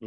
ओ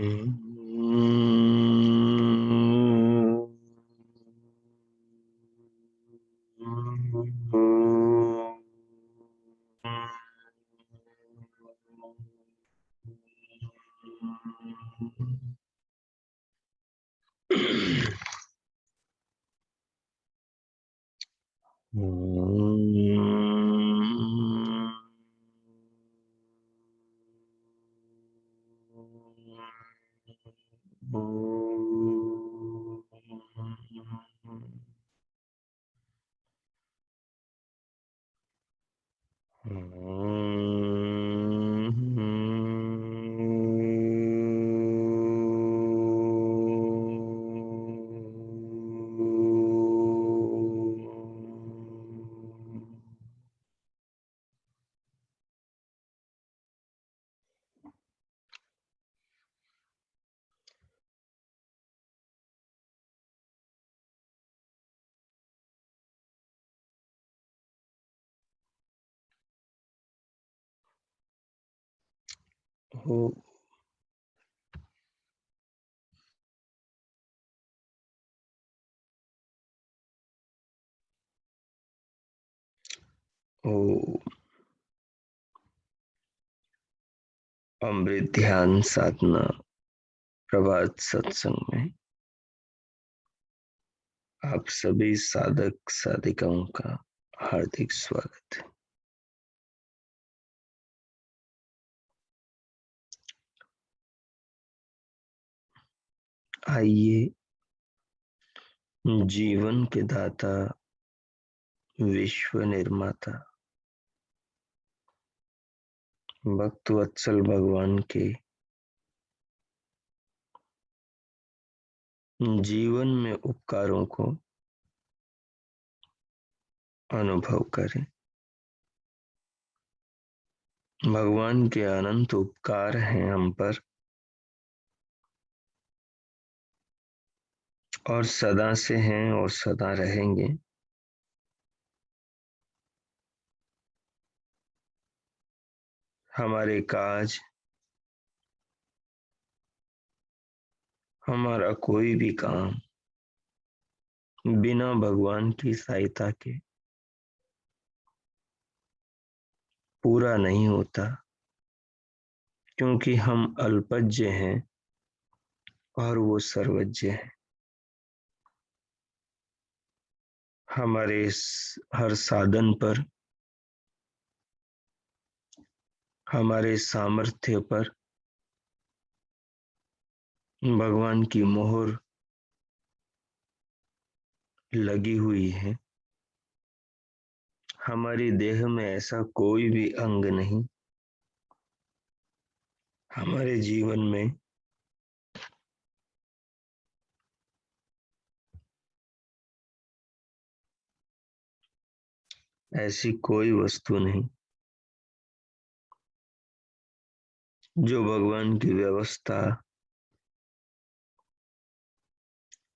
ओ अमृत ध्यान साधना प्रभात सत्संग में आप सभी साधक साधिकाओं का हार्दिक स्वागत है। आइए जीवन के दाता, विश्व निर्माता, भक्त वत्सल भगवान के जीवन में उपकारों को अनुभव करें। भगवान के अनंत उपकार हैं हम पर और सदा से हैं और सदा रहेंगे। हमारे काज, हमारा कोई भी काम बिना भगवान की सहायता के पूरा नहीं होता, क्योंकि हम अल्पज्य हैं और वो सर्वज्ञ है। हमारे हर साधन पर, हमारे सामर्थ्य पर भगवान की मोहर लगी हुई है। हमारी देह में ऐसा कोई भी अंग नहीं, हमारे जीवन में ऐसी कोई वस्तु नहीं जो भगवान की व्यवस्था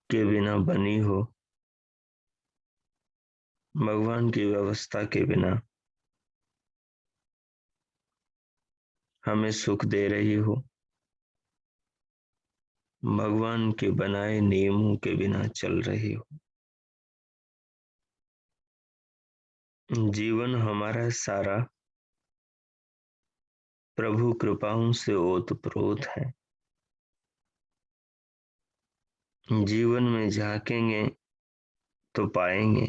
के बिना बनी हो, भगवान की व्यवस्था के बिना हमें सुख दे रही हो, भगवान के बनाए नियमों के बिना चल रही हो। जीवन हमारा सारा प्रभु कृपाओं से ओतप्रोत है। जीवन में झांकेंगे तो पाएंगे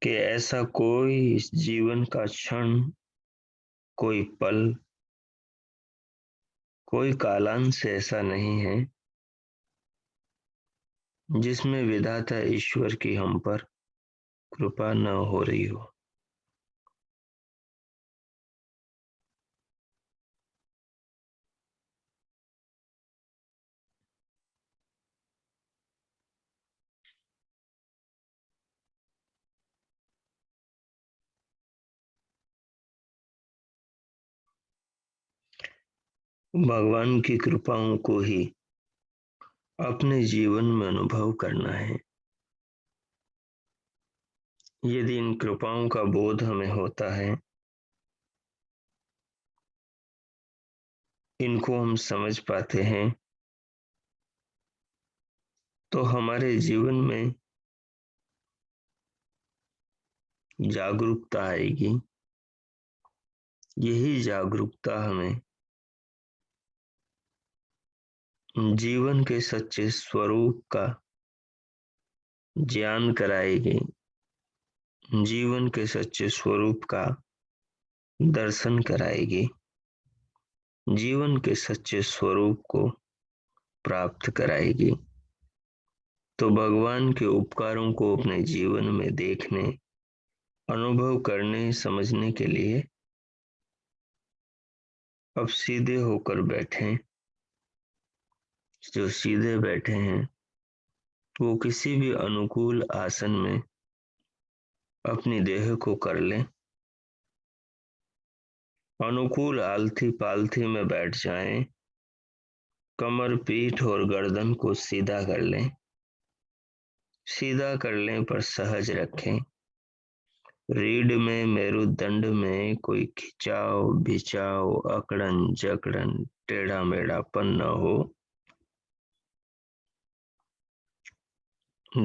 कि ऐसा कोई जीवन का क्षण, कोई पल, कोई कालांश ऐसा नहीं है जिसमें विधाता ईश्वर की हम पर कृपा न हो रही हो। भगवान की कृपाओं को ही अपने जीवन में अनुभव करना है। यदि इन कृपाओं का बोध हमें होता है इनको हम समझ पाते हैं तो हमारे जीवन में जागरूकता आएगी। यही जागरूकता हमें जीवन के सच्चे स्वरूप का ज्ञान कराएगी, जीवन के सच्चे स्वरूप का दर्शन कराएगी, जीवन के सच्चे स्वरूप को प्राप्त कराएगी। तो भगवान के उपकारों को अपने जीवन में देखने, अनुभव करने, समझने के लिए अब सीधे होकर बैठें। जो सीधे बैठे हैं वो किसी भी अनुकूल आसन में अपनी देह को कर लें। अनुकूल आलथी पालथी में बैठ जाएं। कमर, पीठ और गर्दन को सीधा कर लें। सीधा कर लें पर सहज रखें। रीढ़ में, मेरुदंड में कोई खिंचाव, भिचाव, अकड़न, जकड़न, टेढ़ा मेढ़ापन न हो।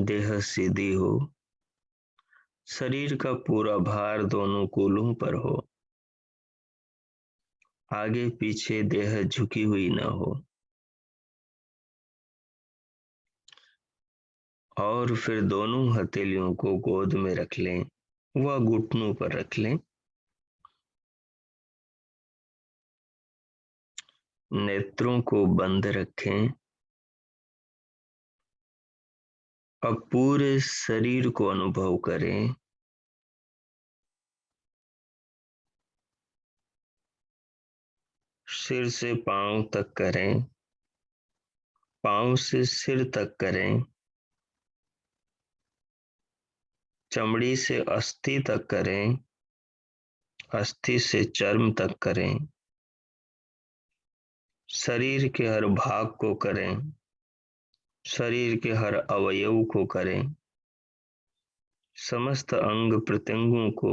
देह सीधी हो। शरीर का पूरा भार दोनों कूल्हों पर हो। आगे पीछे देह झुकी हुई न हो। और फिर दोनों हथेलियों को गोद में रख लें व घुटनों पर रख लें। नेत्रों को बंद रखें। अब पूरे शरीर को अनुभव करें। सिर से पांव तक करें। पांव से सिर तक करें। चमड़ी से अस्थि तक करें। अस्थि से चर्म तक करें। शरीर के हर भाग को करें। शरीर के हर अवयव को करें। समस्त अंग प्रत्यंगों को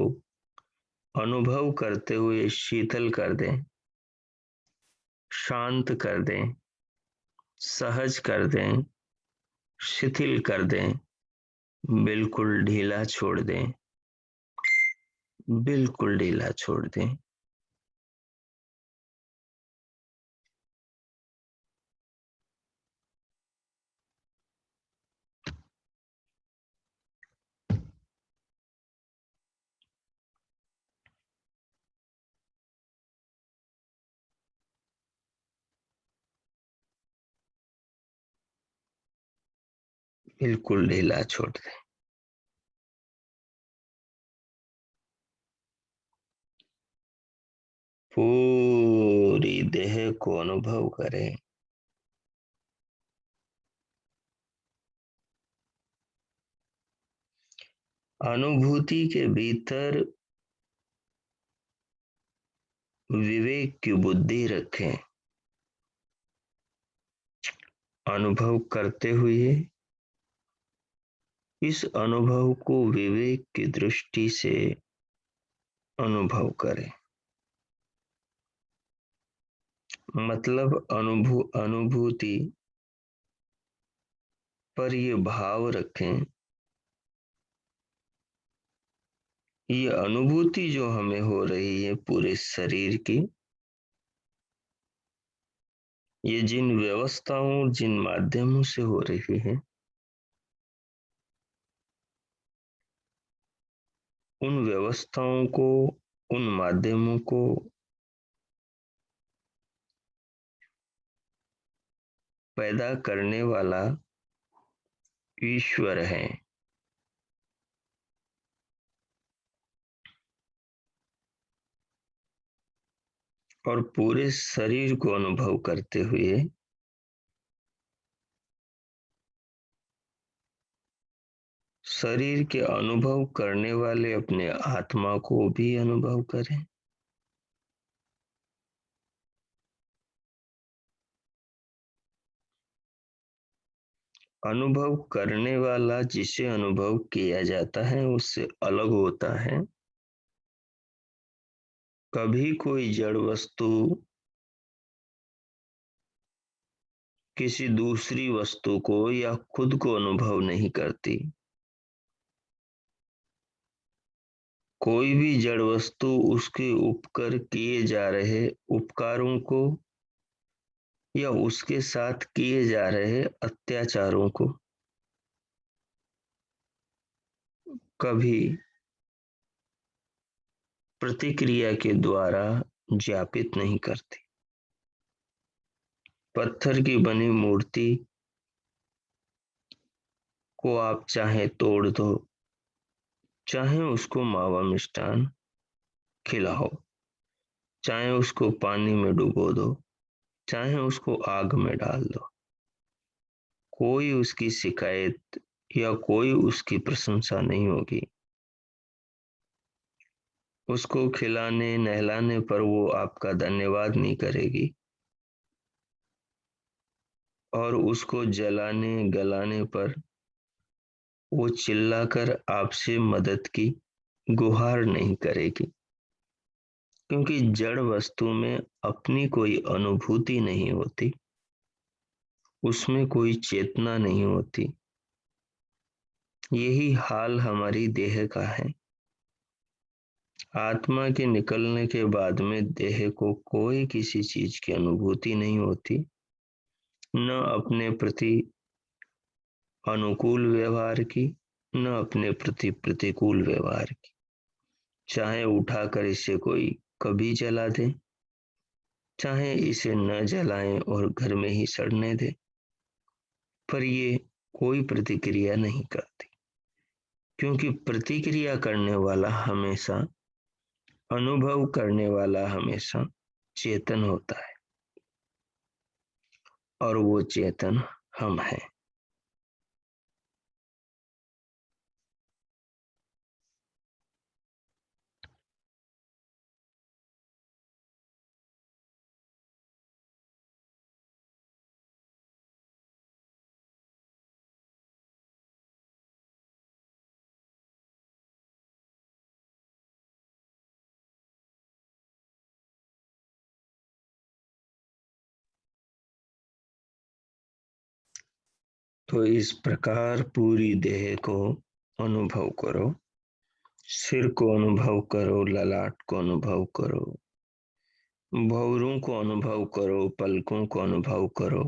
अनुभव करते हुए शीतल कर दें, शांत कर दें, सहज कर दें, शिथिल कर दें, बिल्कुल ढीला छोड़ दें, बिल्कुल ढीला छोड़ दें। बिल्कुल ढीला छोड़ दें। पूरी देह को अनुभव करें। अनुभूति के भीतर विवेक की बुद्धि रखें। अनुभव करते हुए इस अनुभव को विवेक की दृष्टि से अनुभव करें। मतलब अनुभूति पर ये भाव रखें। ये अनुभूति जो हमें हो रही है पूरे शरीर की, ये जिन व्यवस्थाओं, जिन माध्यमों से हो रही है, उन व्यवस्थाओं को, उन माध्यमों को पैदा करने वाला ईश्वर है। और पूरे शरीर को अनुभव करते हुए शरीर के अनुभव करने वाले अपने आत्मा को भी अनुभव करें। अनुभव करने वाला जिसे अनुभव किया जाता है उससे अलग होता है। कभी कोई जड़ वस्तु किसी दूसरी वस्तु को या खुद को अनुभव नहीं करती। कोई भी जड़ वस्तु उसके उपकर किए जा रहे उपकारों को या उसके साथ किए जा रहे अत्याचारों को कभी प्रतिक्रिया के द्वारा ज्ञापित नहीं करती। पत्थर की बनी मूर्ति को आप चाहे तोड़ दो, चाहे उसको मावा मिष्टान खिलाओ, चाहे उसको पानी में डुबो दो, चाहे उसको आग में डाल दो, कोई उसकी शिकायत या कोई उसकी प्रशंसा नहीं होगी। उसको खिलाने नहलाने पर वो आपका धन्यवाद नहीं करेगी और उसको जलाने गलाने पर वो चिल्लाकर आपसे मदद की गुहार नहीं करेगी, क्योंकि जड़ वस्तु में अपनी कोई अनुभूति नहीं होती, उसमें कोई चेतना नहीं होती। यही हाल हमारी देह का है। आत्मा के निकलने के बाद में देह को कोई किसी चीज की अनुभूति नहीं होती, न अपने प्रति अनुकूल व्यवहार की, न अपने प्रति प्रतिकूल व्यवहार की। चाहे उठाकर इसे कोई कभी जला दे, चाहे इसे न जलाएं और घर में ही सड़ने दे, पर ये कोई प्रतिक्रिया नहीं करती, क्योंकि प्रतिक्रिया करने वाला हमेशा, अनुभव करने वाला हमेशा चेतन होता है, और वो चेतन हम हैं। तो इस प्रकार पूरी देह को अनुभव करो। सिर को अनुभव करो, ललाट को अनुभव करो, भौरों को अनुभव करो, पलकों को अनुभव करो,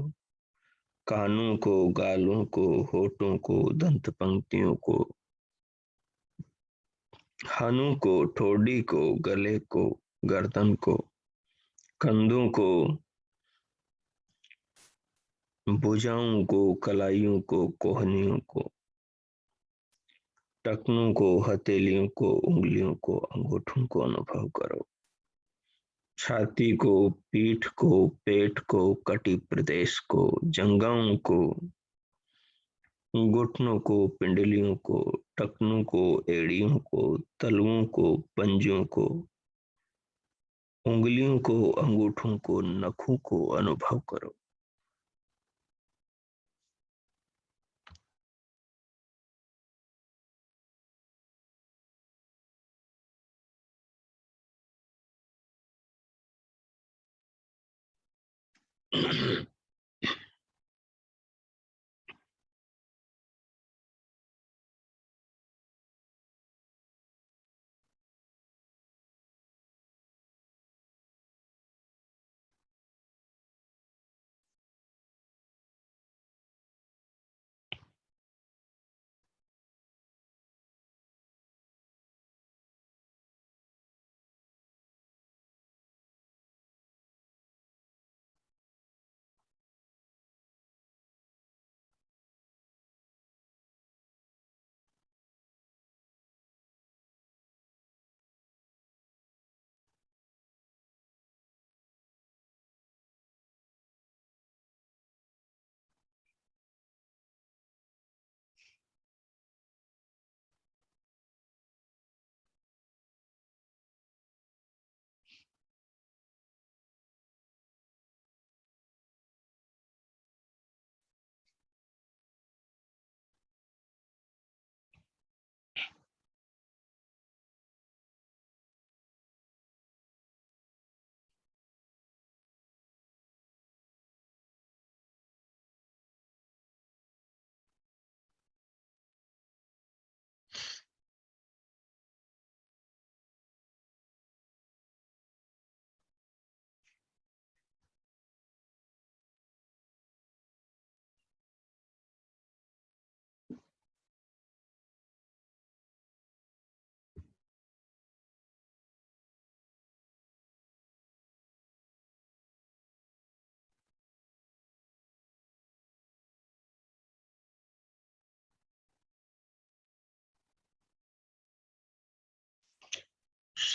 कानों को, गालों को, होठों को, दंत पंक्तियों को, हनों को, ठोड़ी को, गले को, गर्दन को, कंधों को, भुजाओं को, कलाइयों को, कोहनियों को, टखनों को, हथेलियों को, उंगलियों को, अंगूठों को अनुभव करो। छाती को, पीठ को, पेट को, कटी प्रदेश को, जंघाओं को, घुटनों को, पिंडलियों को, टखनों को, एड़ियों को, तलुओं को, पंजों को, उंगलियों को, अंगूठों को, नखों को अनुभव करो।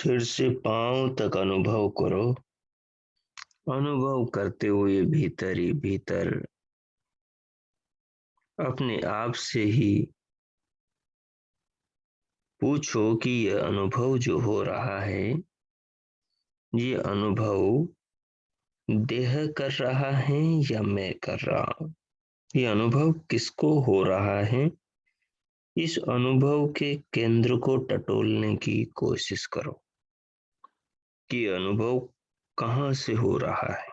सिर से पांव तक अनुभव करो। अनुभव करते हुए भीतर ही भीतर अपने आप से ही पूछो कि यह अनुभव जो हो रहा है, ये अनुभव देह कर रहा है या मैं कर रहा हूँ? ये अनुभव किसको हो रहा है? इस अनुभव के केंद्र को टटोलने की कोशिश करो कि अनुभव कहाँ से हो रहा है।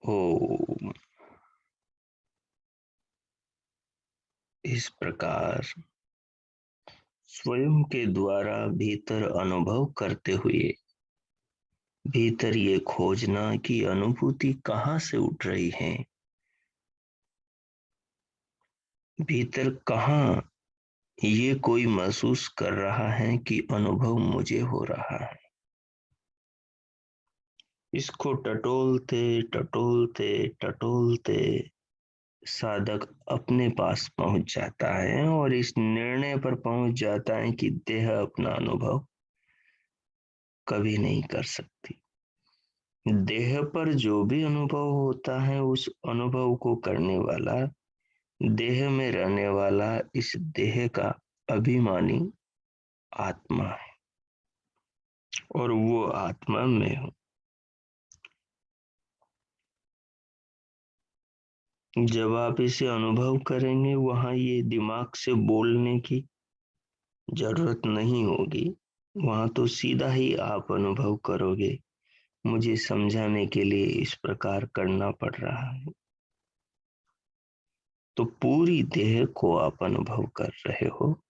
ओम इस प्रकार स्वयं के द्वारा भीतर अनुभव करते हुए भीतर ये खोजना कि अनुभूति कहाँ से उठ रही है, भीतर कहाँ ये कोई महसूस कर रहा है कि अनुभव मुझे हो रहा है। इसको टटोलते टटोलते टटोलते साधक अपने पास पहुंच जाता है और इस निर्णय पर पहुंच जाता है कि देह अपना अनुभव कभी नहीं कर सकती। देह पर जो भी अनुभव होता है उस अनुभव को करने वाला देह में रहने वाला इस देह का अभिमानी आत्मा है और वो आत्मा में हूं। जब आप इसे अनुभव करेंगे वहां ये दिमाग से बोलने की जरूरत नहीं होगी, वहां तो सीधा ही आप अनुभव करोगे। मुझे समझाने के लिए इस प्रकार करना पड़ रहा है, तो पूरी देह को आप अनुभव कर रहे हो,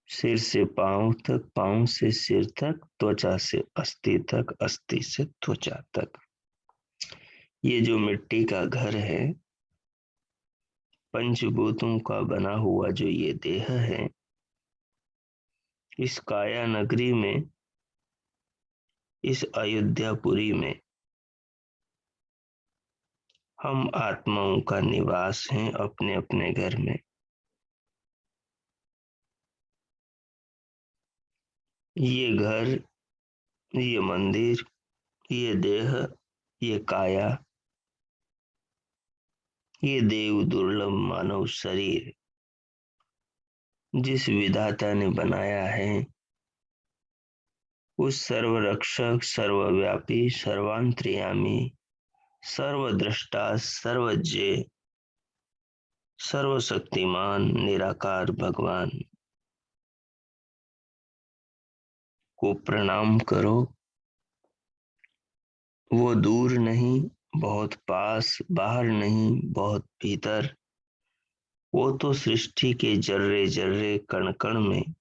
सिर से पांव तक, पांव से सिर तक, त्वचा से अस्थि तक, अस्थि से त्वचा तक। ये जो मिट्टी का घर है, पंचभूतों का बना हुआ जो ये देह है, इस काया नगरी में, इस अयोध्यापुरी में हम आत्माओं का निवास हैं अपने अपने घर में। ये घर, ये मंदिर, ये देह, ये काया, ये देव दुर्लभ मानव शरीर जिस विधाता ने बनाया है, उस सर्वरक्षक, सर्वव्यापी, सर्वांतर्यामी, सर्वद्रष्टा, सर्वज्ञ, सर्वशक्तिमान निराकार भगवान को प्रणाम करो। वो दूर नहीं, बहुत पास, बाहर नहीं, बहुत भीतर। वो तो सृष्टि के जर्रे जर्रे कण कण में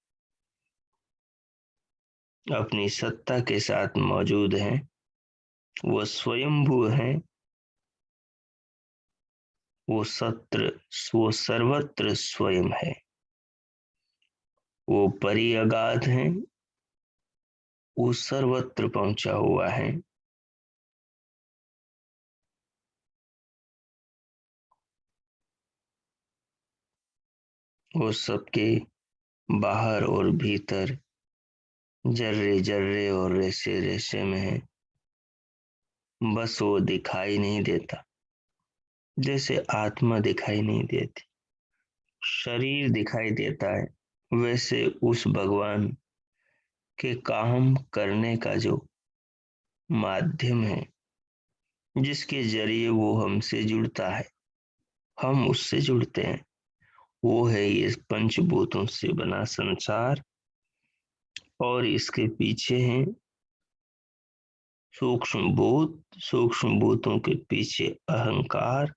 अपनी सत्ता के साथ मौजूद है। वो स्वयंभू है, वो सर्वत्र स्वयं है। वो परिअगाध है, वो सर्वत्र पहुंचा हुआ है। वो सबके बाहर और भीतर, जर्रे जर्रे और रेशे रेशे में है। बस वो दिखाई नहीं देता, जैसे आत्मा दिखाई नहीं देती, शरीर दिखाई देता है, वैसे उस भगवान के काम करने का जो माध्यम है, जिसके जरिए वो हमसे जुड़ता है, हम उससे जुड़ते हैं, वो है ये पंचभूतों से बना संसार। और इसके पीछे हैं सूक्ष्म भूत, सूक्ष्म भूतों के पीछे अहंकार,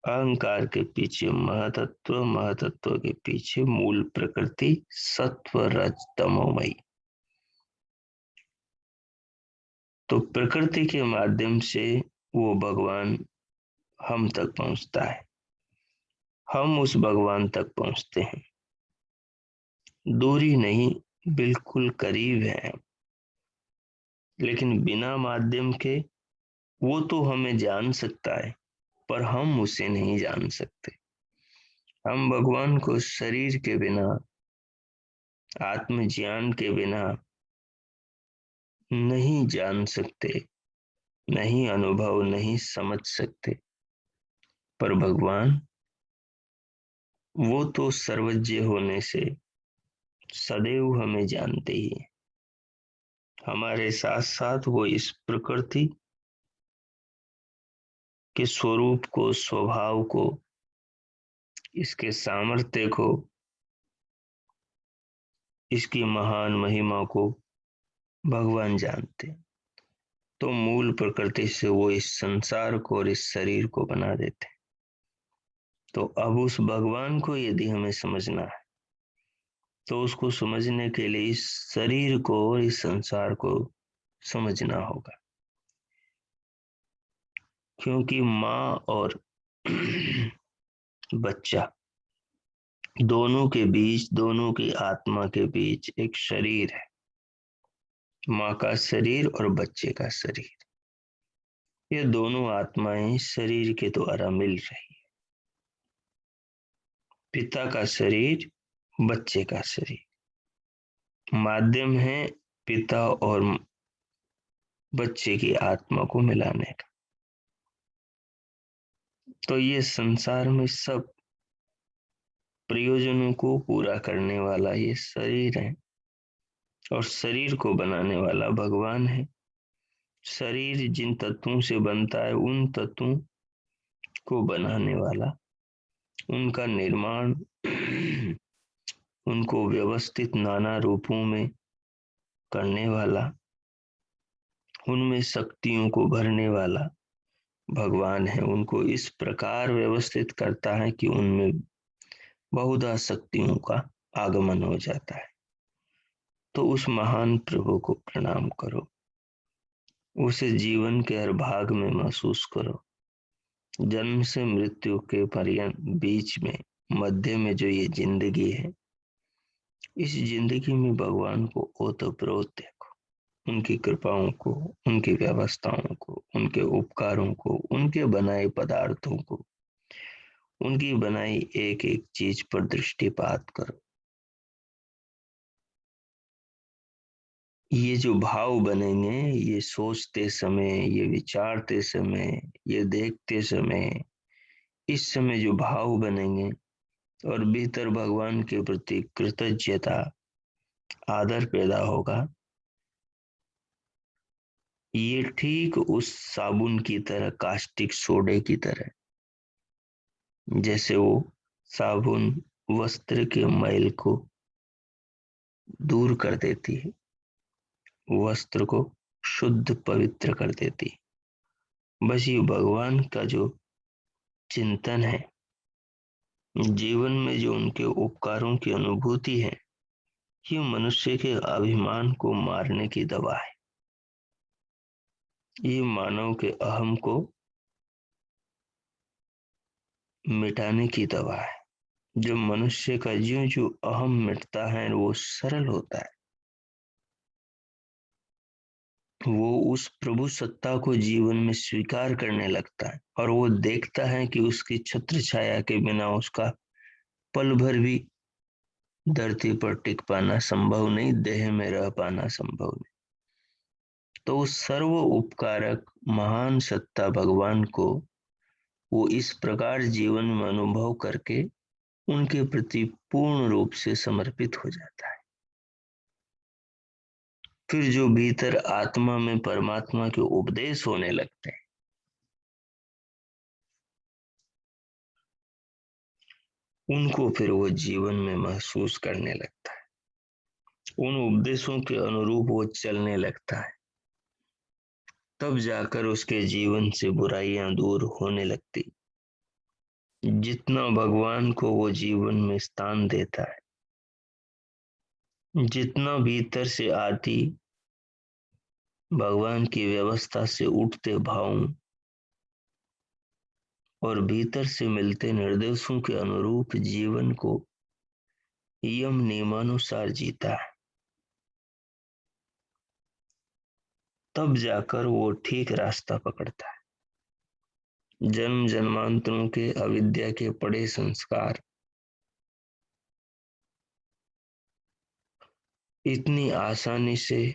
अहंकार के पीछे महतत्व, महतत्व के पीछे मूल प्रकृति सत्व रज तमोमयी। तो प्रकृति के माध्यम से वो भगवान हम तक पहुंचता है, हम उस भगवान तक पहुंचते हैं। दूरी नहीं, बिल्कुल करीब है, लेकिन बिना माध्यम के वो तो हमें जान सकता है, पर हम उसे नहीं जान सकते। हम भगवान को शरीर के बिना, आत्मज्ञान के बिना नहीं जान सकते, नहीं अनुभव, नहीं समझ सकते। पर भगवान, वो तो सर्वज्ञ होने से सदैव हमें जानते ही हैं। हमारे साथ साथ वो इस प्रकृति के स्वरूप को, स्वभाव को, इसके सामर्थ्य को, इसकी महान महिमा को भगवान जानते हैं। तो मूल प्रकृति से वो इस संसार को और इस शरीर को बना देते हैं। तो अब उस भगवान को यदि हमें समझना है तो उसको समझने के लिए इस शरीर को और इस संसार को समझना होगा, क्योंकि माँ और बच्चा दोनों के बीच, दोनों की आत्मा के बीच एक शरीर है। माँ का शरीर और बच्चे का शरीर, ये दोनों आत्माएं शरीर के द्वारा मिल रही। पिता का शरीर, बच्चे का शरीर, माध्यम है पिता और बच्चे की आत्मा को मिलाने का। तो ये संसार में सब प्रयोजनों को पूरा करने वाला ये शरीर है, और शरीर को बनाने वाला भगवान है। शरीर जिन तत्वों से बनता है उन तत्वों को बनाने वाला, उनका निर्माण, उनको व्यवस्थित नाना रूपों में करने वाला, उनमें शक्तियों को भरने वाला भगवान है। उनको इस प्रकार व्यवस्थित करता है कि उनमें बहुधा शक्तियों का आगमन हो जाता है। तो उस महान प्रभु को प्रणाम करो, उसे जीवन के हर भाग में महसूस करो। जन्म से मृत्यु के पर्यंत बीच में, मध्य में जो ये जिंदगी है, इस जिंदगी में भगवान को ओतप्रोत देखो, उनकी कृपाओं को, उनकी व्यवस्थाओं को, उनके उपकारों को, उनके बनाए पदार्थों को, उनकी बनाई एक एक चीज पर दृष्टिपात करो। ये जो भाव बनेंगे, ये सोचते समय, ये विचारते समय, ये देखते समय, इस समय जो भाव बनेंगे और भीतर भगवान के प्रति कृतज्ञता, आदर पैदा होगा, ये ठीक उस साबुन की तरह, कास्टिक सोडे की तरह, जैसे वो साबुन वस्त्र के मैल को दूर कर देती है, वस्त्र को शुद्ध पवित्र कर देती है। बस ये भगवान का जो चिंतन है, जीवन में जो उनके उपकारों की अनुभूति है, ये मनुष्य के अभिमान को मारने की दवा है। ये मानव के अहम को मिटाने की दवा है। जब मनुष्य का ज्यों ज्यों अहम मिटता है, वो सरल होता है, वो उस प्रभु सत्ता को जीवन में स्वीकार करने लगता है, और वो देखता है कि उसकी छत्र छाया के बिना उसका पल भर भी धरती पर टिक पाना संभव नहीं, देह में रह पाना संभव नहीं। तो उस सर्व उपकारक महान सत्ता भगवान को वो इस प्रकार जीवन में अनुभव करके उनके प्रति पूर्ण रूप से समर्पित हो जाता है। फिर जो भीतर आत्मा में परमात्मा के उपदेश होने लगते हैं, उनको फिर वो जीवन में महसूस करने लगता है। उन उपदेशों के अनुरूप वो चलने लगता है। तब जाकर उसके जीवन से बुराइयां दूर होने लगती। जितना भगवान को वो जीवन में स्थान देता है, जितना भीतर से आती भगवान की व्यवस्था से उठते भाव और भीतर से मिलते निर्देशों के अनुरूप जीवन को यम नियमानुसार जीता है, तब जाकर वो ठीक रास्ता पकड़ता है। जन्म जन्मांतरों के अविद्या के पड़े संस्कार इतनी आसानी से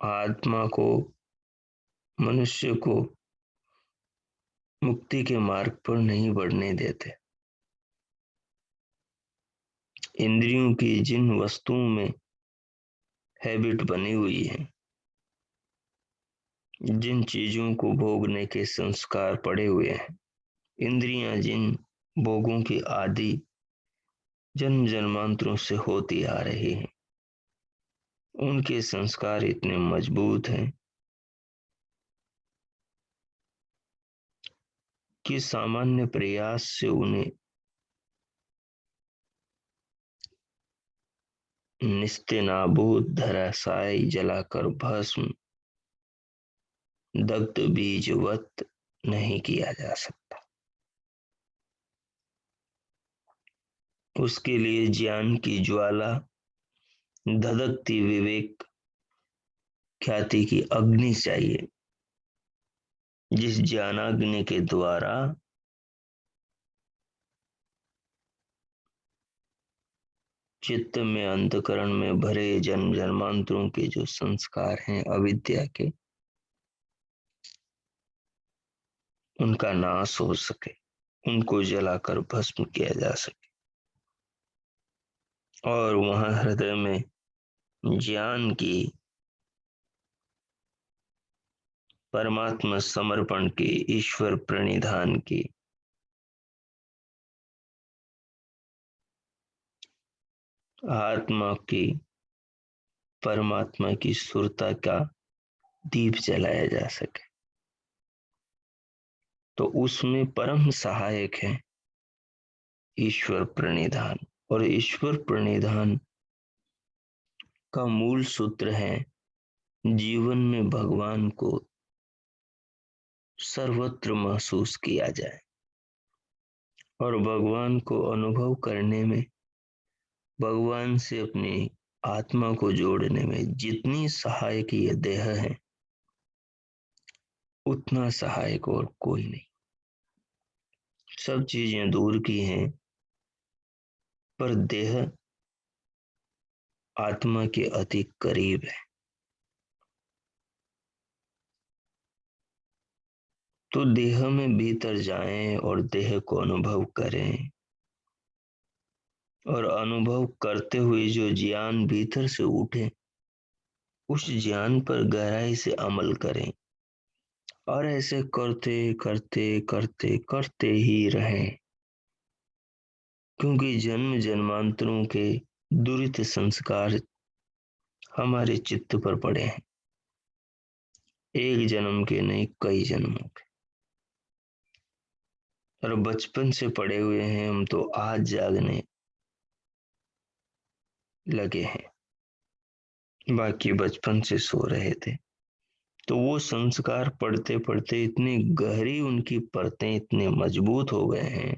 आत्मा को, मनुष्य को मुक्ति के मार्ग पर नहीं बढ़ने देते। इंद्रियों की जिन वस्तुओं में हैबिट बनी हुई है, जिन चीजों को भोगने के संस्कार पड़े हुए हैं, इंद्रियां जिन भोगों की आदि जन्म जन्मांतरों से होती आ रही हैं, उनके संस्कार इतने मजबूत हैं कि सामान्य प्रयास से उन्हें निस्तेनाबूद धराशायी जलाकर भस्म दग्ध बीजवत नहीं किया जा सकता। उसके लिए ज्ञान की ज्वाला, धधकती विवेक ख्याति की अग्नि चाहिए, जिस ज्ञानाग्नि के द्वारा चित्त में, अंतकरण में भरे जन्म जन्मांतरों के जो संस्कार हैं अविद्या के, उनका नाश हो सके, उनको जलाकर भस्म किया जा सके और वहां हृदय में ज्ञान की, परमात्मा समर्पण की, ईश्वर प्रणिधान की, आत्मा की, परमात्मा की सुरता का दीप जलाया जा सके। तो उसमें परम सहायक है ईश्वर प्रणिधान, और ईश्वर प्रणिधान का मूल सूत्र है जीवन में भगवान को सर्वत्र महसूस किया जाए, और भगवान को अनुभव करने में, भगवान से अपनी आत्मा को जोड़ने में जितनी सहायक ये देह है, उतना सहायक और कोई नहीं। सब चीजें दूर की हैं, पर देह आत्मा के अति करीब है। तो देह में भीतर जाएं और देह को अनुभव करें, और अनुभव करते हुए जो ज्ञान भीतर से उठे, उस ज्ञान पर गहराई से अमल करें, और ऐसे करते करते करते करते ही रहें, क्योंकि जन्म जन्मांतरों के दुरित संस्कार हमारे चित्त पर पड़े हैं, एक जन्म के नहीं, कई जन्मों के, और बचपन से पड़े हुए हैं। हम तो आज जागने लगे हैं, बाकी बचपन से सो रहे थे। तो वो संस्कार पढ़ते पढ़ते इतनी गहरी उनकी परतें इतने मजबूत हो गए हैं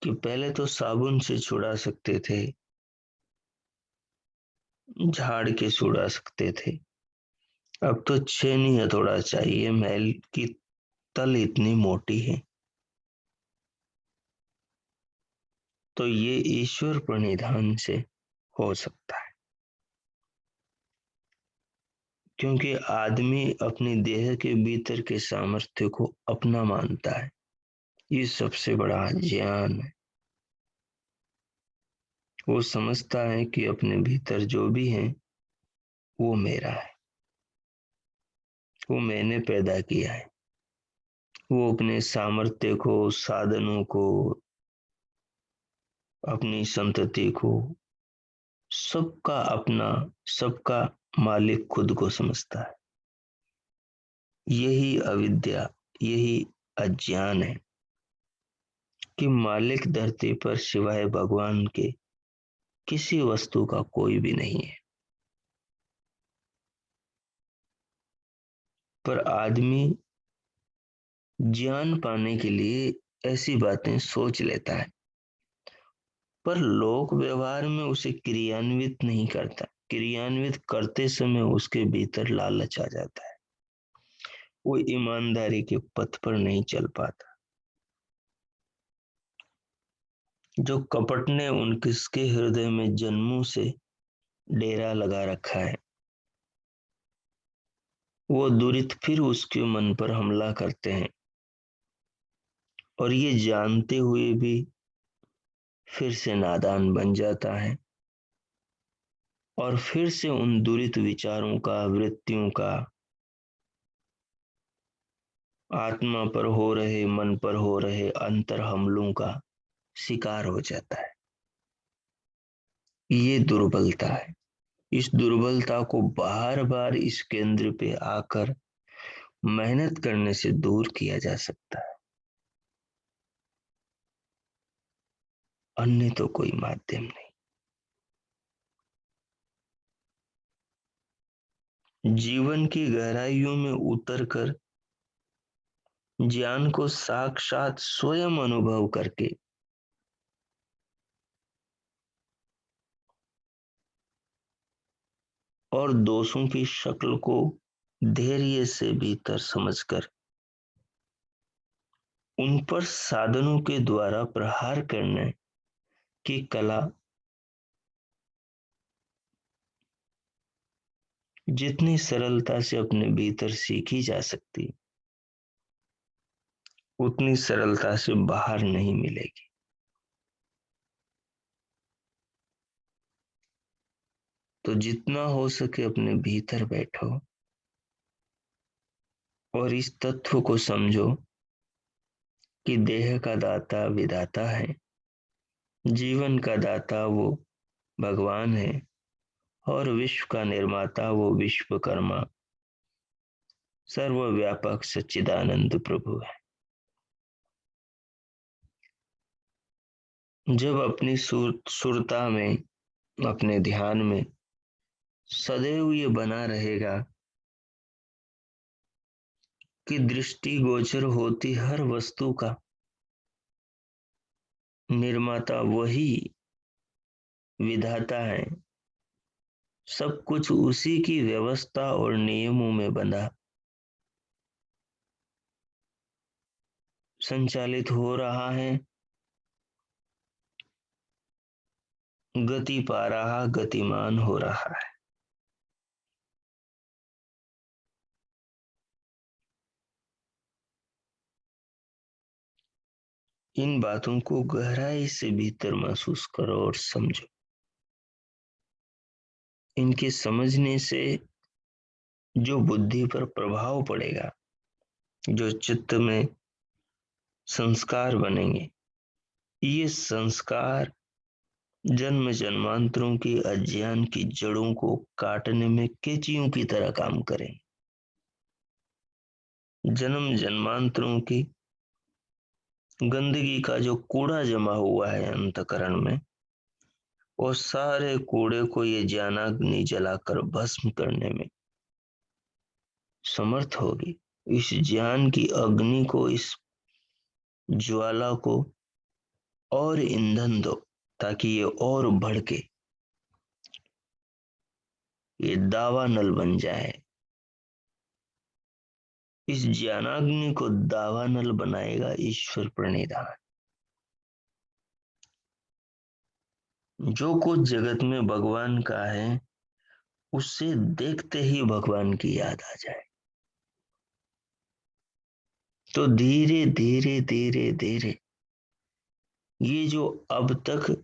कि पहले तो साबुन से छुड़ा सकते थे, झाड़ के छुड़ा सकते थे, अब तो छेनी हथौड़ा चाहिए, मैल की तल इतनी मोटी है। तो ये ईश्वर प्रणिधान से हो सकता है, क्योंकि आदमी अपने देह के भीतर के सामर्थ्य को अपना मानता है। ये सबसे बड़ा ज्ञान है। वो समझता है कि अपने भीतर जो भी है वो मेरा है, वो मैंने पैदा किया है। वो अपने सामर्थ्य को, साधनों को, अपनी संतति को, सबका अपना, सबका मालिक खुद को समझता है। यही अविद्या, यही अज्ञान है कि मालिक धरती पर सिवाय भगवान के किसी वस्तु का कोई भी नहीं है। पर आदमी ज्ञान पाने के लिए ऐसी बातें सोच लेता है, पर लोक व्यवहार में उसे क्रियान्वित नहीं करता। क्रियान्वित करते समय उसके भीतर लालच आ जाता है, वो ईमानदारी के पथ पर नहीं चल पाता। जो कपट ने उनके हृदय में जन्मों से डेरा लगा रखा है, वो दुरित फिर उसके मन पर हमला करते हैं, और ये जानते हुए भी फिर से नादान बन जाता है, और फिर से उन दुरित विचारों का, वृत्तियों का, आत्मा पर हो रहे, मन पर हो रहे अंतर हमलों का शिकार हो जाता है। ये दुर्बलता है। इस दुर्बलता को बार बार इस केंद्र पे आकर मेहनत करने से दूर किया जा सकता है, अन्य तो कोई माध्यम नहीं। जीवन की गहराइयों में उतरकर ज्ञान को साक्षात स्वयं अनुभव करके और दोषों की शक्ल को धैर्य से भीतर समझकर उन पर साधनों के द्वारा प्रहार करने की कला जितनी सरलता से अपने भीतर सीखी जा सकती, उतनी सरलता से बाहर नहीं मिलेगी। तो जितना हो सके अपने भीतर बैठो और इस तत्व को समझो कि देह का दाता विधाता है, जीवन का दाता वो भगवान है और विश्व का निर्माता वो विश्वकर्मा सर्वव्यापक सच्चिदानंद प्रभु है। जब अपनी सुरता में, अपने ध्यान में सदैव ये बना रहेगा कि दृष्टि गोचर होती हर वस्तु का निर्माता वही विधाता है, सब कुछ उसी की व्यवस्था और नियमों में बंधा संचालित हो रहा है, गति पा रहा, गतिमान हो रहा है। इन बातों को गहराई से भीतर महसूस करो और समझो। इनके समझने से जो बुद्धि पर प्रभाव पड़ेगा, जो चित्त में संस्कार बनेंगे, ये संस्कार जन्म जन्मांतरों की अज्ञान की जड़ों को काटने में कैंचियों की तरह काम करें। जन्म जन्मांतरों की गंदगी का जो कूड़ा जमा हुआ है अंतकरण में, वो सारे कूड़े को ये ज्ञानाग्नि जलाकर भस्म करने में समर्थ होगी। इस ज्ञान की अग्नि को, इस ज्वाला को और ईंधन दो ताकि ये और भड़के, ये दावानल बन जाए। इस ज्ञानाग्नि को दावानल बनाएगा ईश्वर प्रणिधान। जो कुछ जगत में भगवान का है, उससे देखते ही भगवान की याद आ जाए। तो धीरे धीरे धीरे धीरे ये जो अब तक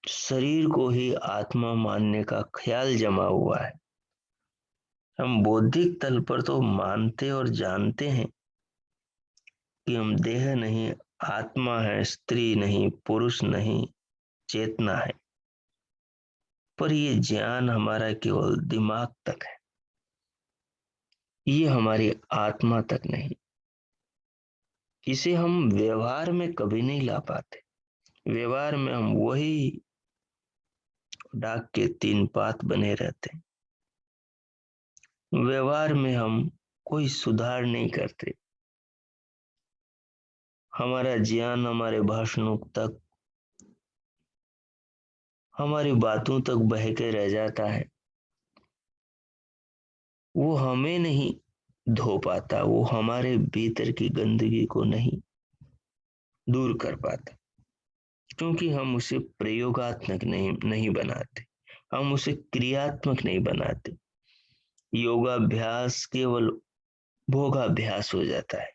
शरीर को ही आत्मा मानने का ख्याल जमा हुआ है, हम बौद्धिक तल पर तो मानते और जानते हैं कि हम देह नहीं, आत्मा है, स्त्री नहीं, पुरुष नहीं, चेतना है, पर ये ज्ञान हमारा केवल दिमाग तक है, ये हमारी आत्मा तक नहीं। इसे हम व्यवहार में कभी नहीं ला पाते। व्यवहार में हम वही डाक के तीन पात बने रहते हैं। व्यवहार में हम कोई सुधार नहीं करते। हमारा ज्ञान हमारे भाषणों तक, हमारी बातों तक बह के रह जाता है। वो हमें नहीं धो पाता, वो हमारे भीतर की गंदगी को नहीं दूर कर पाता, क्योंकि हम उसे प्रयोगात्मक नहीं बनाते, हम उसे क्रियात्मक नहीं बनाते। योगाभ्यास केवल भोगाभ्यास हो जाता है,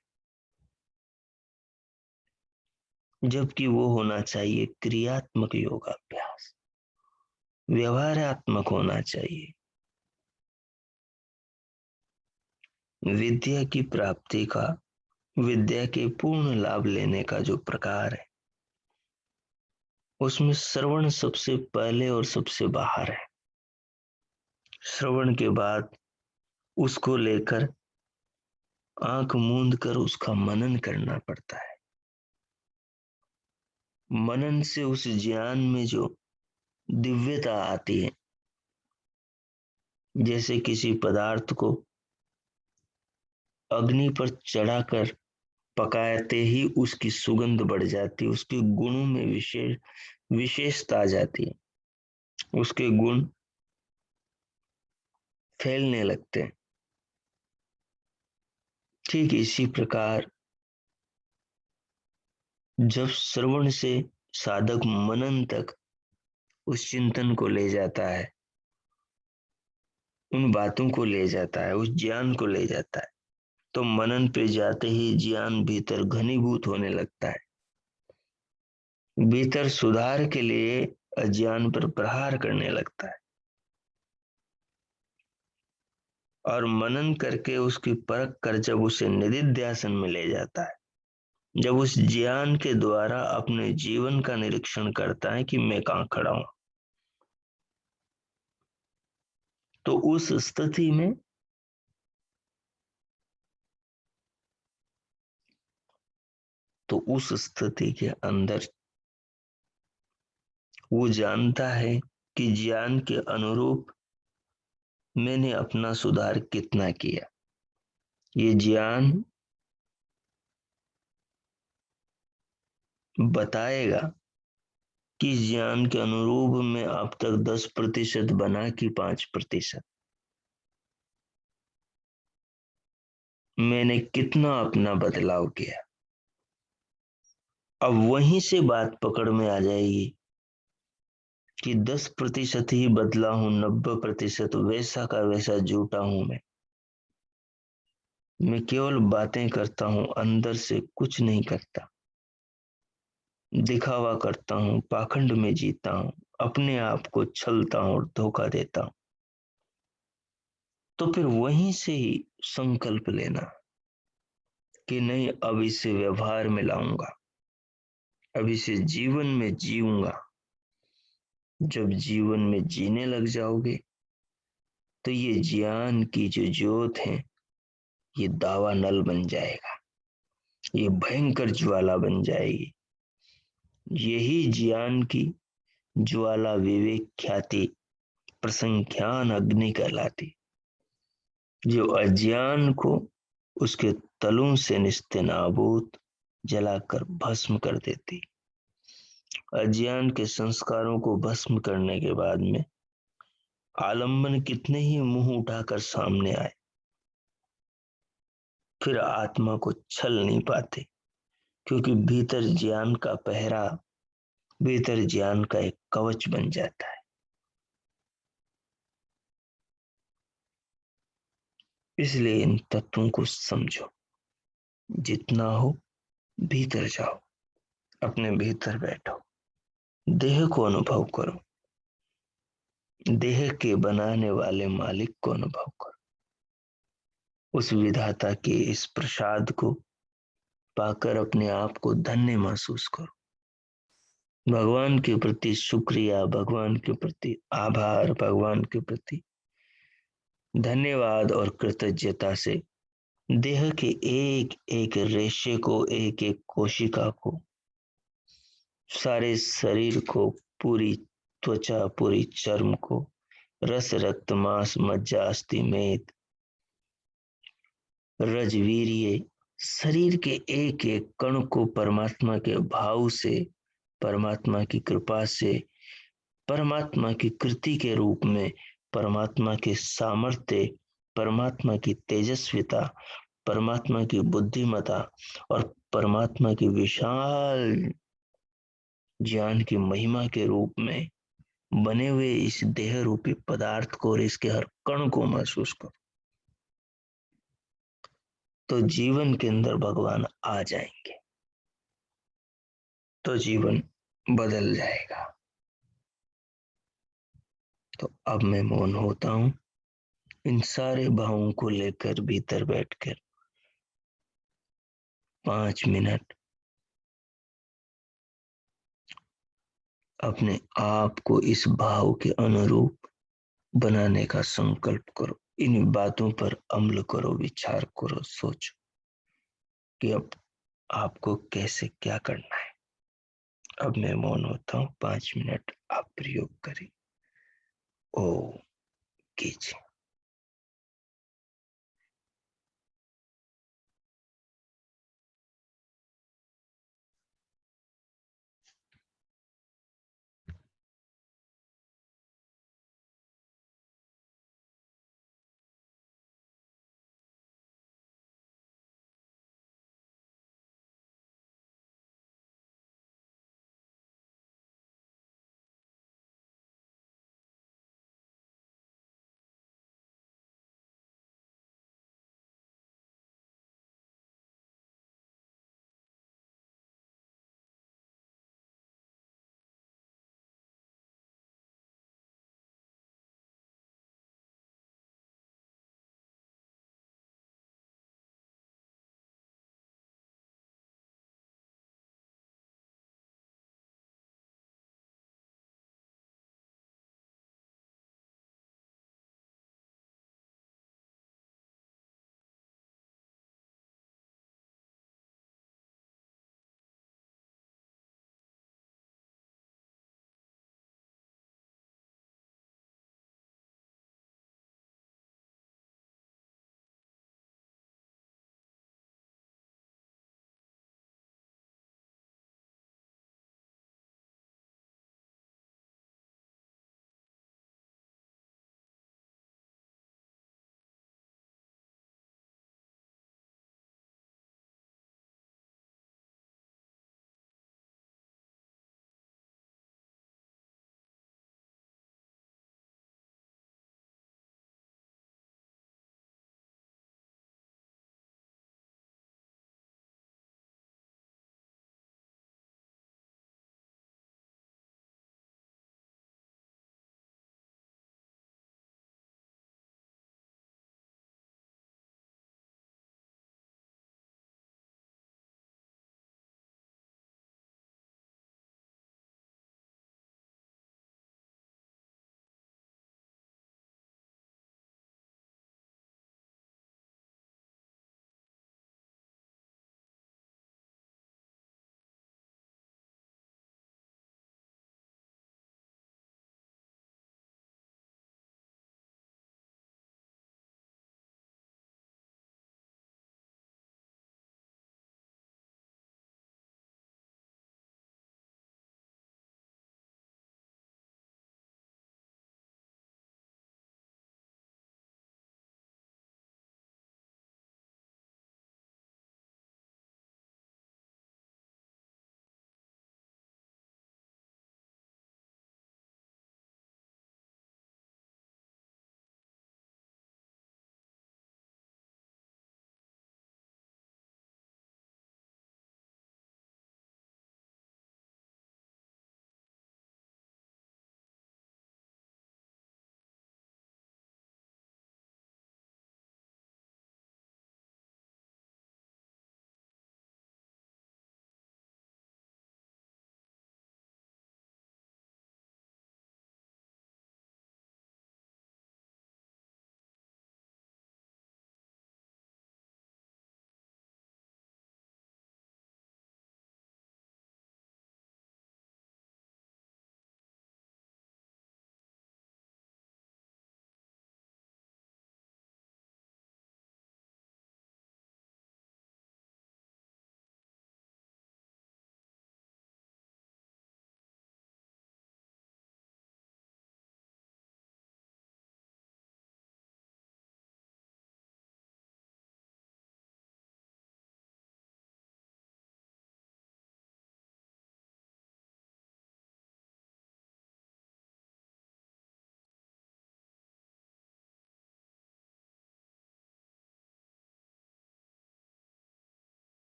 जबकि वो होना चाहिए क्रियात्मक योगाभ्यास, व्यवहारात्मक होना चाहिए। विद्या की प्राप्ति का, विद्या के पूर्ण लाभ लेने का जो प्रकार है, उसमें श्रवण सबसे पहले और सबसे बाहर है। श्रवण के बाद उसको लेकर आंख मूंद कर उसका मनन करना पड़ता है। मनन से उस ज्ञान में जो दिव्यता आती है, जैसे किसी पदार्थ को अग्नि पर चढ़ाकर पकाते ही उसकी सुगंध बढ़ जाती है, उसके गुणों में विशेषता आ जाती है, उसके गुण फैलने लगते हैं। ठीक इसी प्रकार जब श्रवण से साधक मनन तक उस चिंतन को ले जाता है, उन बातों को ले जाता है, उस ज्ञान को ले जाता है, तो मनन पे जाते ही ज्ञान भीतर घनीभूत होने लगता है। भीतर सुधार के लिए अज्ञान पर प्रहार करने लगता है, और मनन करके उसकी परख कर जब उसे निधिध्यासन में ले जाता है, जब उस ज्ञान के द्वारा अपने जीवन का निरीक्षण करता है कि मैं कहाँ खड़ा हूं, तो उस स्थिति के अंदर वो जानता है कि ज्ञान के अनुरूप मैंने अपना सुधार कितना किया। ये ज्ञान बताएगा कि ज्ञान के अनुरूप मैं अब तक 10% बना कि 5%, मैंने कितना अपना बदलाव किया। अब वहीं से बात पकड़ में आ जाएगी कि 10% ही बदला हूं, 90% वैसा का वैसा झूठा हूं। मैं केवल बातें करता हूं, अंदर से कुछ नहीं करता, दिखावा करता हूं, पाखंड में जीता हूं, अपने आप को छलता हूं और धोखा देता हूं। तो फिर वहीं से ही संकल्प लेना कि नहीं, अब इसे व्यवहार में लाऊंगा, अब इसे जीवन में जीऊंगा। जब जीवन में जीने लग जाओगे तो ये ज्ञान की जो ज्योत है, ये दावा नल बन जाएगा, ये भयंकर ज्वाला बन जाएगी। यही ज्ञान की ज्वाला विवेक ख्याति प्रसंख्यान अग्नि कहलाती, जो अज्ञान को उसके तलों से निस्तेनाबूत जलाकर भस्म कर देती। अज्ञान के संस्कारों को भस्म करने के बाद में आलंबन कितने ही मुंह उठाकर सामने आए, फिर आत्मा को छल नहीं पाते, क्योंकि भीतर ज्ञान का पहरा, भीतर ज्ञान का एक कवच बन जाता है। इसलिए इन तत्वों को समझो, जितना हो भीतर जाओ, अपने भीतर बैठो, देह को अनुभव करो, देह के बनाने वाले मालिक को अनुभव करो, उस विधाता के इस प्रसाद को पाकर अपने आप को धन्य महसूस करो। भगवान के प्रति शुक्रिया, भगवान के प्रति आभार, भगवान के प्रति धन्यवाद और कृतज्ञता से देह के एक एक रेशे को, एक एक कोशिका को, सारे शरीर को, पूरी त्वचा, पूरी चर्म को, रस रक्त मांस मज्जा अस्थि मेद रजवीर्य, शरीर के एक एक कण को परमात्मा के भाव से, परमात्मा की कृपा से, परमात्मा की कृति के रूप में, परमात्मा के सामर्थ्य, परमात्मा की तेजस्विता, परमात्मा की बुद्धिमता और परमात्मा की विशाल ज्ञान की महिमा के रूप में बने हुए इस देह रूपी पदार्थ को और इसके हर कण को महसूस करो, तो जीवन के अंदर भगवान आ जाएंगे, तो जीवन बदल जाएगा। तो अब मैं मौन होता हूं, इन सारे भावों को लेकर भीतर बैठकर 5 मिनट अपने आप को इस भाव के अनुरूप बनाने का संकल्प करो। इन बातों पर अमल करो, विचार करो, सोचो। कि अब आपको कैसे क्या करना है। अब मैं मौन होता हूँ, 5 मिनट आप प्रयोग करें। ओ कीजिए।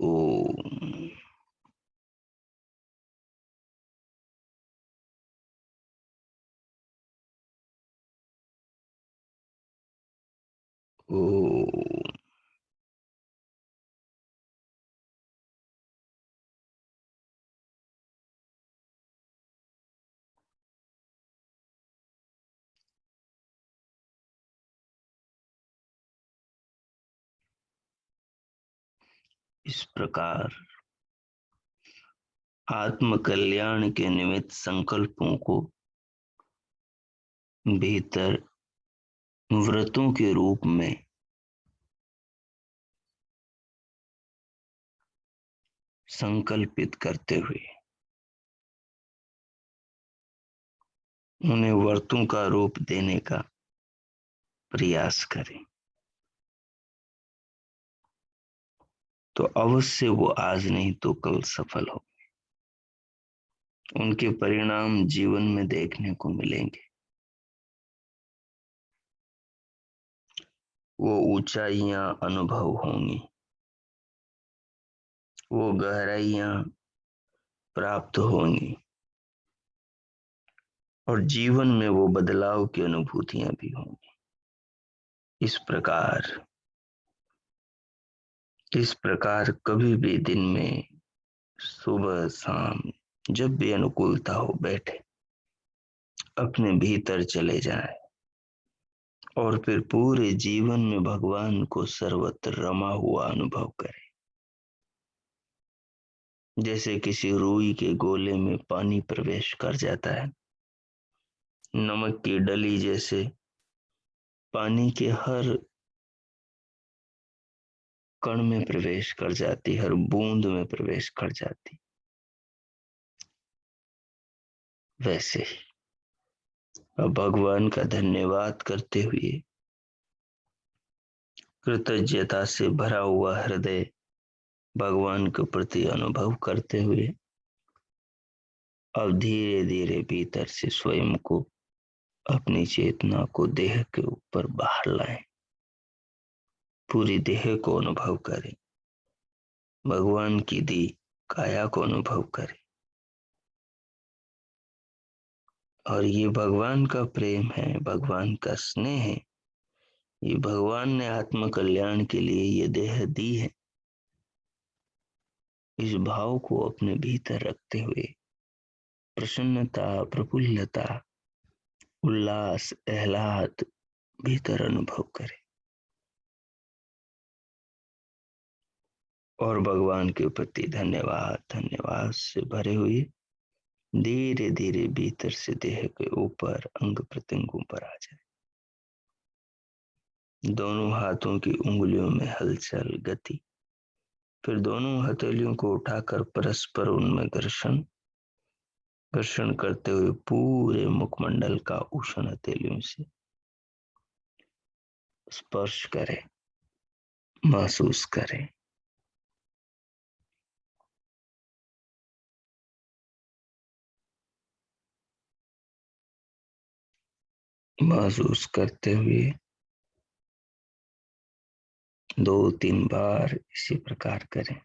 ओम। ओम। इस प्रकार आत्म कल्याण के निमित्त संकल्पों को भीतर व्रतों के रूप में संकल्पित करते हुए उन्हें व्रतों का रूप देने का प्रयास करें, तो अवश्य वो आज नहीं तो कल सफल हो। उनके परिणाम जीवन में देखने को मिलेंगे। वो ऊंचाइयां अनुभव होंगी, वो गहराइयां प्राप्त होंगी, और जीवन में वो बदलाव की अनुभूतियां भी होंगी। इस प्रकार कभी भी दिन में सुबह शाम जब भी अनुकूलता हो बैठे, अपने भीतर चले जाएं और फिर पूरे जीवन में भगवान को सर्वत्र रमा हुआ अनुभव करें। जैसे किसी रुई के गोले में पानी प्रवेश कर जाता है, नमक की डली जैसे पानी के हर कण में प्रवेश कर जाती, हर बूंद में प्रवेश कर जाती, वैसे ही अब भगवान का धन्यवाद करते हुए, कृतज्ञता से भरा हुआ हृदय भगवान के प्रति अनुभव करते हुए अब धीरे धीरे भीतर से स्वयं को, अपनी चेतना को देह के ऊपर बाहर लाएं। पूरी देह को अनुभव करें, भगवान की दी काया को अनुभव करें। और ये भगवान का प्रेम है, भगवान का स्नेह है। ये भगवान ने आत्म कल्याण के लिए ये देह दी है। इस भाव को अपने भीतर रखते हुए प्रसन्नता, प्रफुल्लता, उल्लास, आह्लाद भीतर अनुभव करें और भगवान के प्रति धन्यवाद धन्यवाद से भरे हुए धीरे धीरे भीतर से देह के ऊपर अंग प्रत्यंगों पर आ जाए। दोनों हाथों की उंगलियों में हलचल, गति, फिर दोनों हथेलियों को उठाकर परस्पर उनमें घर्षण करते हुए पूरे मुखमंडल का उष्ण हथेलियों से स्पर्श करें, महसूस करें। महसूस करते हुए 2-3 बार इसी प्रकार करें।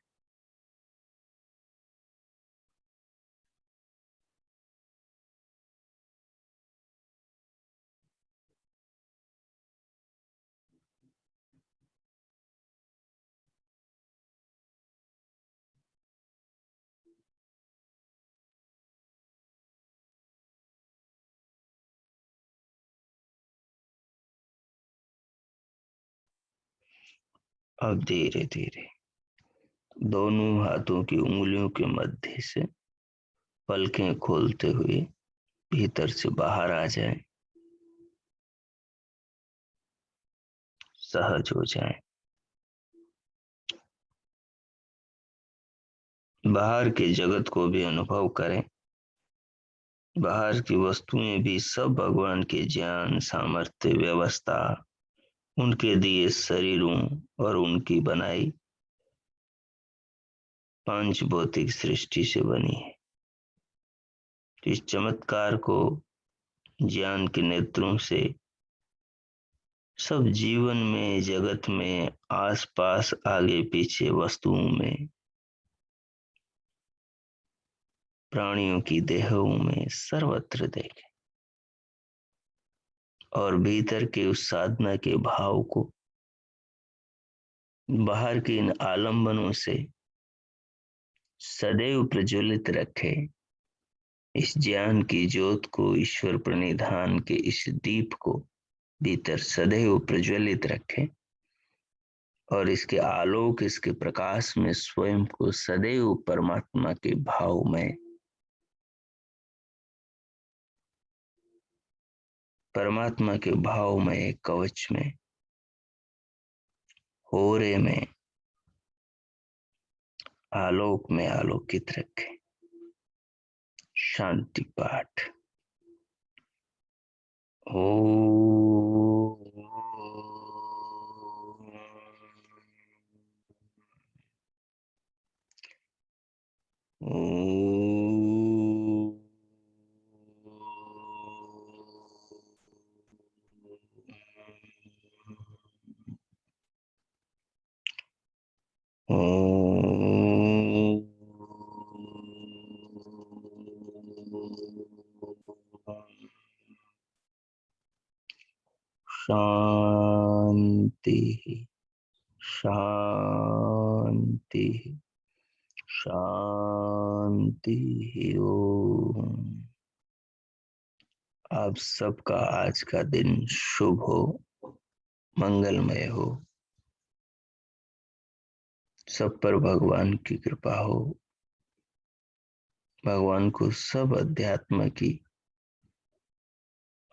अब धीरे धीरे दोनों हाथों की उंगलियों के मध्य से पलकें खोलते हुए भीतर से बाहर आ जाएं, सहज हो जाएं। बाहर के जगत को भी अनुभव करें। बाहर की वस्तुएं भी सब भगवान के ज्ञान, सामर्थ्य, व्यवस्था, उनके दिए शरीरों और उनकी बनाई पांच भौतिक सृष्टि से बनी है। इस चमत्कार को ज्ञान के नेत्रों से सब जीवन में, जगत में, आसपास, आगे पीछे वस्तुओं में, प्राणियों की देहों में, सर्वत्र देखें और भीतर के उस साधना के भाव को बाहर के इन आलंबनों से सदैव प्रज्वलित रखे। इस ज्ञान की ज्योत को, ईश्वर प्रणिधान के इस दीप को भीतर सदैव प्रज्वलित रखे और इसके आलोक, इसके प्रकाश में स्वयं को सदैव परमात्मा के भाव में, परमात्मा के भाव में, कवच में, होरे में, आलोक में आलोकित रखे। शांति पाठ। ओ शांति, शांति, शांति। ओम। आप सबका आज का दिन शुभ हो, मंगलमय हो। सब पर भगवान की कृपा हो। भगवान को सब अध्यात्म की,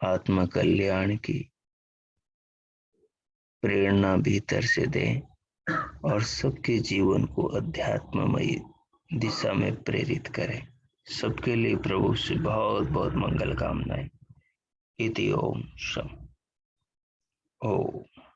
आत्म कल्याण की प्रेरणा भीतर से दें और सबके जीवन को अध्यात्ममयी दिशा में प्रेरित करें। सबके लिए प्रभु से बहुत बहुत मंगल कामनाएं। इति ओम शम। ओम।